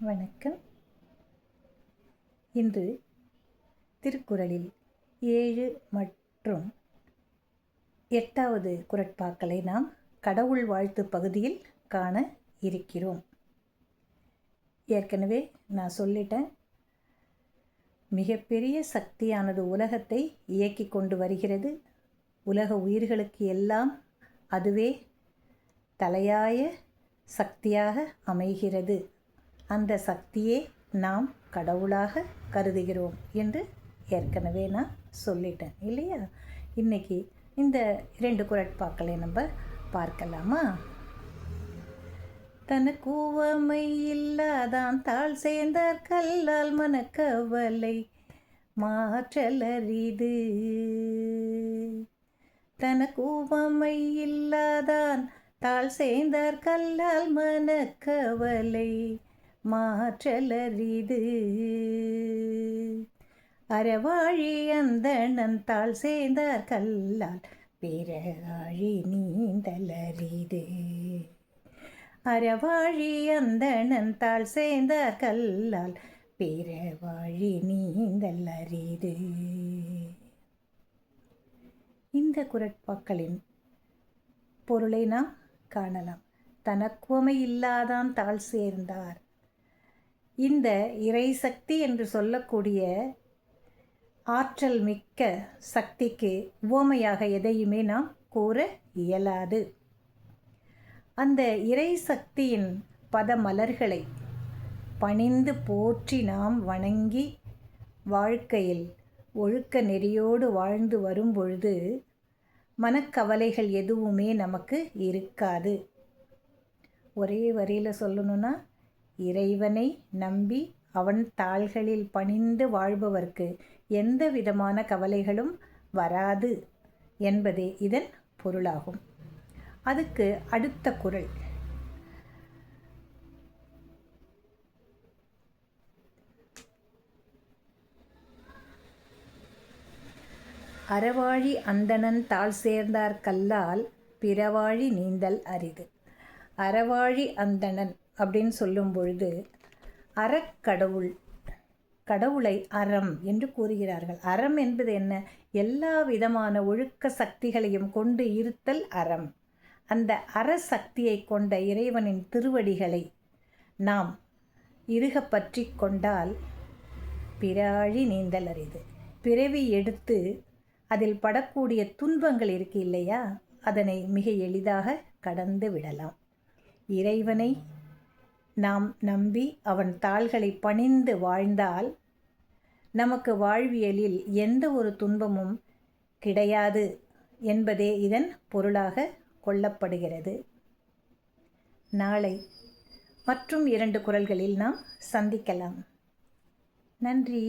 வணக்கம். இன்று திருக்குறளில் 7 மற்றும் 8வது குறட்பாக்களை நாம் கடவுள் வாழ்த்து பகுதியில் காண இருக்கிறோம். ஏற்கனவே நான் சொல்லிட்டேன், மிகப்பெரிய சக்தியானது உலகத்தை இயக்கி கொண்டு வருகிறது. உலக உயிர்களுக்கு எல்லாம் அதுவே தலையாய சக்தியாக அமைகிறது. அந்த சக்தியே நாம் கடவுளாக கருதுகிறோம் என்று ஏற்கனவே நான் சொல்லிட்டேன் இல்லையா? இன்னைக்கு இந்த 2 குறட்பாக்களை நம்ம பார்க்கலாமா? தனக்கு உவமை இல்லாதான் தாழ் சேர்ந்தார் கல்லால் மனக்கவலை மாற்றலரிது. தனக்கு உவமை இல்லாதான் தாழ் சேர்ந்தார் கல்லால் மனக்கவலை மாற்றலரிது. அறவாழி அந்தணன் தாழ் சேர்ந்தார் கல்லால் பிறவாழி நீந்தலரிது. அறவாழி அந்தணன் தாழ் சேர்ந்தார் கல்லால் பிறவாழி நீந்தலரிது. இந்த குறட்பாக்களின் பொருளை நாம் காணலாம். தனக்குவமை இல்லாதான் தாழ் சேர்ந்தார். இந்த இறைசக்தி என்று சொல்லக்கூடிய ஆற்றல் மிக்க சக்திக்கு உவமையாக எதையுமே நாம் கூற இயலாது. அந்த இறைசக்தியின் பதமலர்களை பணிந்து போற்றி நாம் வணங்கி வாழ்க்கையில் ஒழுக்க நெறியோடு வாழ்ந்து வரும் பொழுது மனக்கவலைகள் எதுவுமே நமக்கு இருக்காது. ஒரே வரியில் சொல்லணும்னா, இறைவனை நம்பி அவன் தாள்களில் பணிந்து வாழ்பவர்க்கு எந்த விதமான கவலைகளும் வராது என்பதே இதன் பொருளாகும். அதுக்கு அடுத்த குறள், அறவாழி அந்தணன் தாழ் சேர்ந்தார் கல்லால் பிறவாழி நீந்தல் அரிது. அறவாழி அந்தணன் அப்படின்னு சொல்லும் பொழுது அறக்கடவுள், கடவுளை அறம் என்று கூறுகிறார்கள். அறம் என்பது என்ன? எல்லா விதமான ஒழுக்க சக்திகளையும் கொண்டு இருத்தல் அறம். அந்த அறசக்தியை கொண்ட இறைவனின் திருவடிகளை நாம் இறுக பற்றி கொண்டால் பிறாழி நீந்தல் அரிது. பிறவி எடுத்து அதில் படக்கூடிய துன்பங்கள் இருக்கு இல்லையா, அதனை மிக எளிதாக கடந்து விடலாம். இறைவனை நாம் நம்பி அவன் தாள்களை பணிந்து வாழ்ந்தால் நமக்கு வாழ்வியலில் எந்த ஒரு துன்பமும் கிடையாது என்பதே இதன் பொருளாக கொள்ளப்படுகிறது. நாளை மற்றும் 2 குறள்களில் நாம் சந்திக்கலாம். நன்றி.